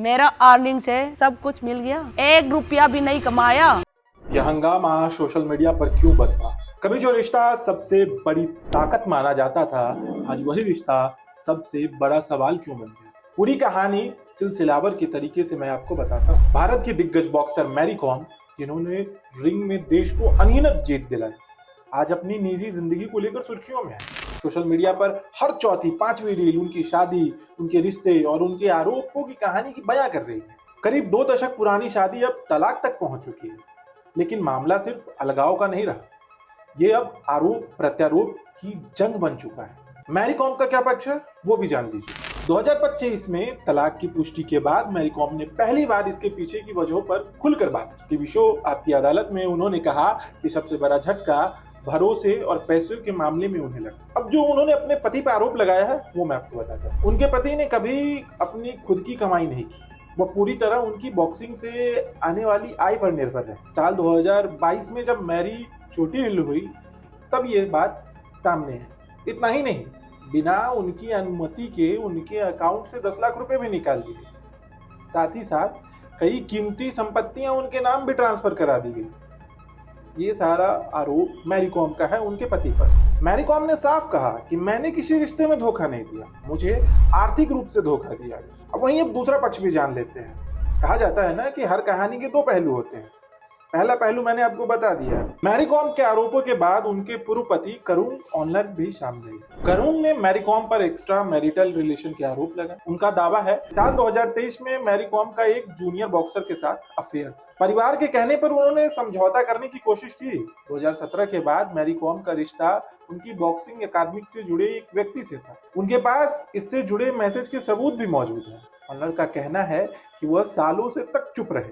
मेरा अर्निंग से सब कुछ मिल गया, 1 रुपया भी नहीं कमाया। यह हंगामा सोशल मीडिया पर क्यों बरपा? कभी जो रिश्ता सबसे बड़ी ताकत माना जाता था, आज वही रिश्ता सबसे बड़ा सवाल क्यों बन गया? पूरी कहानी सिलसिलावर के तरीके से मैं आपको बताता हूँ। भारत की दिग्गज बॉक्सर मैरी कॉम, जिन्होंने रिंग में देश को अनगिनत जीत दिलाई, आज अपनी निजी जिंदगी को लेकर सुर्खियों में है। सोशल मीडिया पर हर चौथी पांचवी रील उनकी शादी, उनके रिश्ते और उनके आरोपों की कहानी की बयां कर रही है। करीब 2 दशक पुरानी शादी अब तलाक तक पहुंच चुकी है, लेकिन मामला सिर्फ अलगाव का नहीं रहा, ये अब आरोप प्रत्यारोप की जंग बन चुका है। मैरी कॉम का क्या पक्ष है, वो भी जान लीजिए। 2025 में तलाक की पुष्टि के बाद मैरी कॉम ने पहली बार इसके पीछे की वजहों पर खुलकर बात की। टीवी शो आपकी अदालत में उन्होंने कहा कि सबसे बड़ा झटका भरोसे और पैसों के मामले में उन्हें लगा। अब जो उन्होंने अपने पति पर आरोप लगाया है वो मैं आपको बताता हूँ। उनके पति ने कभी अपनी खुद की कमाई नहीं की, वो पूरी तरह उनकी बॉक्सिंग से आने वाली आय पर निर्भर है। साल 2022 में जब मैरी चोटी हिल हुई तब ये बात सामने है। इतना ही नहीं, बिना उनकी अनुमति के उनके अकाउंट से 10 लाख रुपए भी निकाल लिए। साथ ही साथ कई कीमती संपत्तियां उनके नाम भी ट्रांसफर करा दी गई। ये सारा आरोप मैरी कॉम का है उनके पति पर। मैरी कॉम ने साफ कहा कि मैंने किसी रिश्ते में धोखा नहीं दिया, मुझे आर्थिक रूप से धोखा दिया। अब वहीं अब दूसरा पक्ष भी जान लेते हैं। कहा जाता है ना कि हर कहानी के 2 पहलू होते हैं। पहला पहलू मैंने आपको बता दिया है। मैरी कॉम के आरोपों के बाद उनके पूर्व पति करुण ऑनर भी सामने आए। करुण ने मैरी कॉम पर एक्स्ट्रा मैरिटल रिलेशन के आरोप लगाए। उनका दावा है साल 2023 में मैरी कॉम का एक जूनियर बॉक्सर के साथ अफेयर था। परिवार के कहने पर उन्होंने समझौता करने की कोशिश की। 2017 के बाद मैरी कॉम का रिश्ता उनकी बॉक्सिंग अकादमी से जुड़े एक व्यक्ति से था। उनके पास इससे जुड़े मैसेज के सबूत भी मौजूद हैं। ऑनर का कहना है कि वह सालों से तक चुप रहे,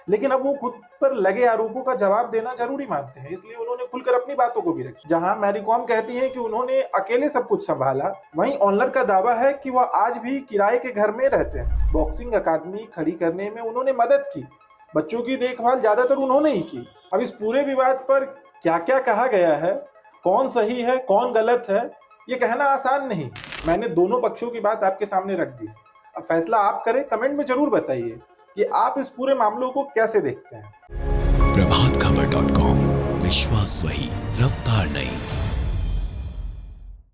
लेकिन अब वो खुद पर लगे आरोपों का जवाब देना जरूरी मानते हैं, इसलिए उन्होंने खुलकर अपनी बातों को भी रखी। जहां मैरी कॉम कहती है कि उन्होंने अकेले सब कुछ संभाला, वहीं ऑनर का दावा है कि वह आज भी किराए के घर में रहते हैं। बॉक्सिंग अकादमी खड़ी करने में उन्होंने मदद की, बच्चों की देखभाल ज्यादातर उन्होंने ही की। अब इस पूरे विवाद पर क्या क्या कहा गया है, कौन सही है कौन गलत है, ये कहना आसान नहीं। मैंने दोनों पक्षों की बात आपके सामने रख दी। अब फैसला आप करें, कमेंट में जरूर बताइए कि आप इस पूरे मामलों को कैसे देखते हैं। प्रभातखबर.com, विश्वास वही, रफ्तार नहीं।